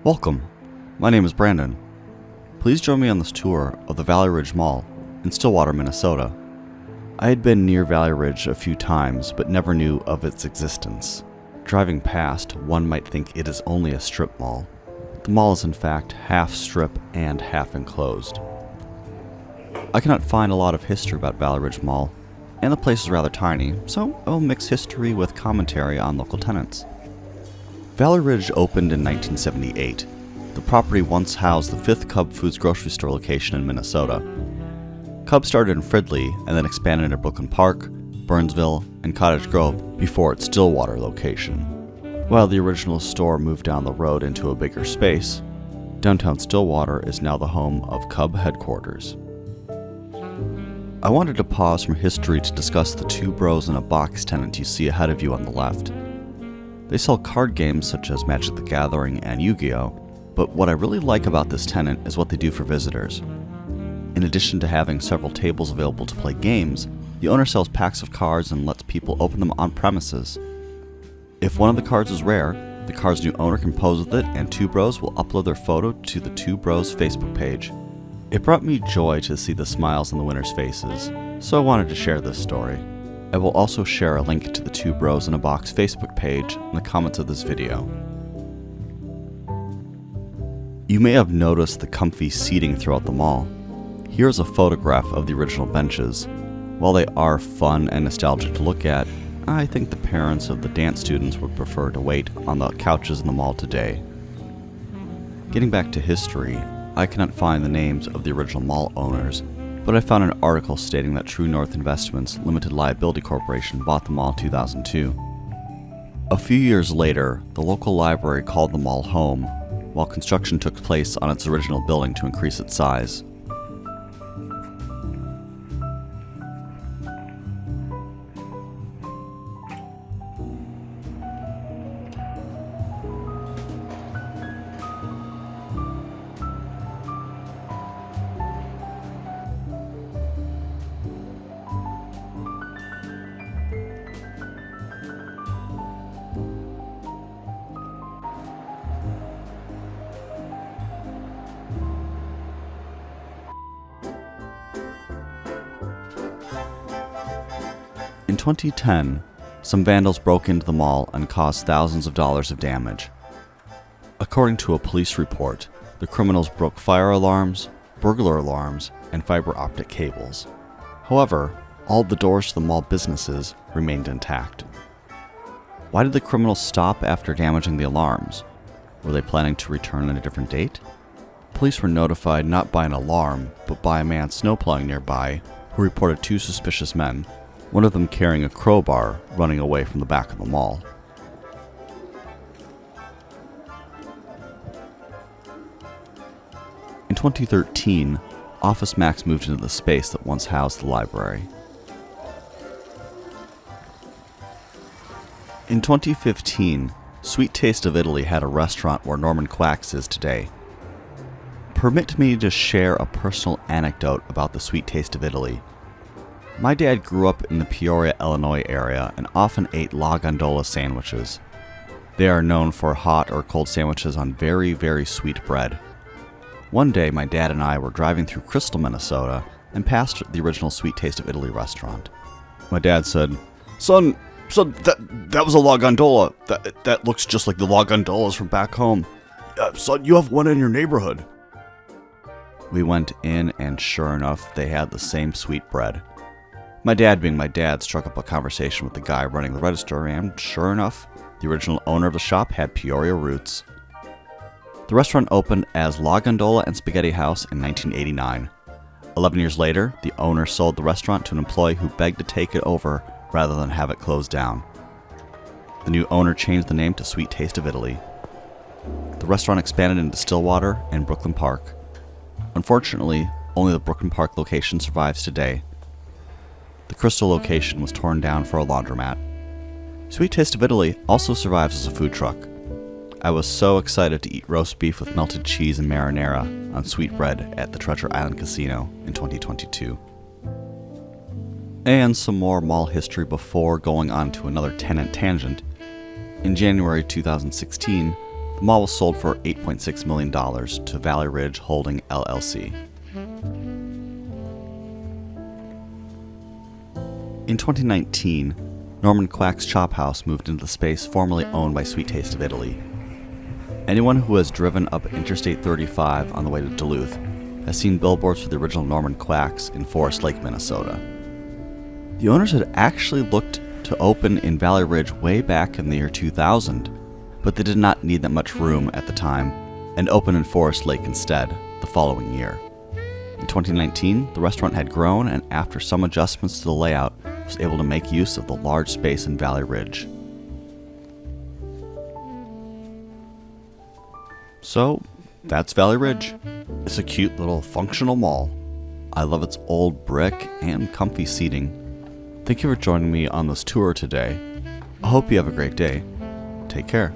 Welcome. My name is Brandon. Please join me on this tour of the Valley Ridge Mall in Stillwater, Minnesota. I had been near Valley Ridge a few times, but never knew of its existence. Driving past, one might think it is only a strip mall. The mall is in fact half strip and half enclosed. I cannot find a lot of history about Valley Ridge Mall, and the place is rather tiny, so I will mix history with commentary on local tenants. Valley Ridge opened in 1978. The property once housed the fifth Cub Foods grocery store location in Minnesota. Cub started in Fridley and then expanded into Brooklyn Park, Burnsville, and Cottage Grove before its Stillwater location. While the original store moved down the road into a bigger space, downtown Stillwater is now the home of Cub headquarters. I wanted to pause from history to discuss the two bros in a box tenant you see ahead of you on the left. They sell card games such as Magic the Gathering and Yu-Gi-Oh, but what I really like about this tenant is what they do for visitors. In addition to having several tables available to play games, the owner sells packs of cards and lets people open them on premises. If one of the cards is rare, the card's new owner can pose with it and Two Bros will upload their photo to the Two Bros Facebook page. It brought me joy to see the smiles on the winners' faces, so I wanted to share this story. I will also share a link to the Two Bros in a Box Facebook page in the comments of this video. You may have noticed the comfy seating throughout the mall. Here's a photograph of the original benches. While they are fun and nostalgic to look at, I think the parents of the dance students would prefer to wait on the couches in the mall today. Getting back to history, I cannot find the names of the original mall owners, but I found an article stating that True North Investments Limited Liability Corporation bought the mall in 2002. A few years later, the local library called the mall home, while construction took place on its original building to increase its size. In 2010, some vandals broke into the mall and caused thousands of dollars of damage. According to a police report, the criminals broke fire alarms, burglar alarms, and fiber optic cables. However, all the doors to the mall businesses remained intact. Why did the criminals stop after damaging the alarms? Were they planning to return on a different date? Police were notified not by an alarm, but by a man snowplowing nearby who reported two suspicious men, one of them carrying a crowbar, running away from the back of the mall. In 2013, Office Max moved into the space that once housed the library. In 2015, Sweet Taste of Italy had a restaurant where Norman Quack's is today. Permit me to share a personal anecdote about the Sweet Taste of Italy. My dad grew up in the Peoria, Illinois area and often ate La Gondola sandwiches. They are known for hot or cold sandwiches on very, very sweet bread. One day, my dad and I were driving through Crystal, Minnesota, and passed the original Sweet Taste of Italy restaurant. My dad said, Son, that was a La Gondola. That looks just like the La Gondolas from back home. Son, you have one in your neighborhood. We went in, and sure enough, they had the same sweet bread. My dad, being my dad, struck up a conversation with the guy running the register, and sure enough, the original owner of the shop had Peoria roots. The restaurant opened as La Gondola and Spaghetti House in 1989. 11 years later, the owner sold the restaurant to an employee who begged to take it over rather than have it closed down. The new owner changed the name to Sweet Taste of Italy. The restaurant expanded into Stillwater and Brooklyn Park. Unfortunately, only the Brooklyn Park location survives today. The Crystal location was torn down for a laundromat. Sweet Taste of Italy also survives as a food truck. I was so excited to eat roast beef with melted cheese and marinara on sweetbread at the Treasure Island Casino in 2022. And some more mall history before going on to another tenant tangent. In January 2016, The mall was sold for $8.6 million to Valley Ridge Holding LLC. In 2019, Norman Quack's Chop House moved into the space formerly owned by Sweet Taste of Italy. Anyone who has driven up Interstate 35 on the way to Duluth has seen billboards for the original Norman Quack's in Forest Lake, Minnesota. The owners had actually looked to open in Valley Ridge way back in the year 2000, but they did not need that much room at the time and opened in Forest Lake instead the following year. In 2019, the restaurant had grown, and after some adjustments to the layout, was able to make use of the large space in Valley Ridge. So, that's Valley Ridge. It's a cute little functional mall. I love its old brick and comfy seating. Thank you for joining me on this tour today. I hope you have a great day. Take care.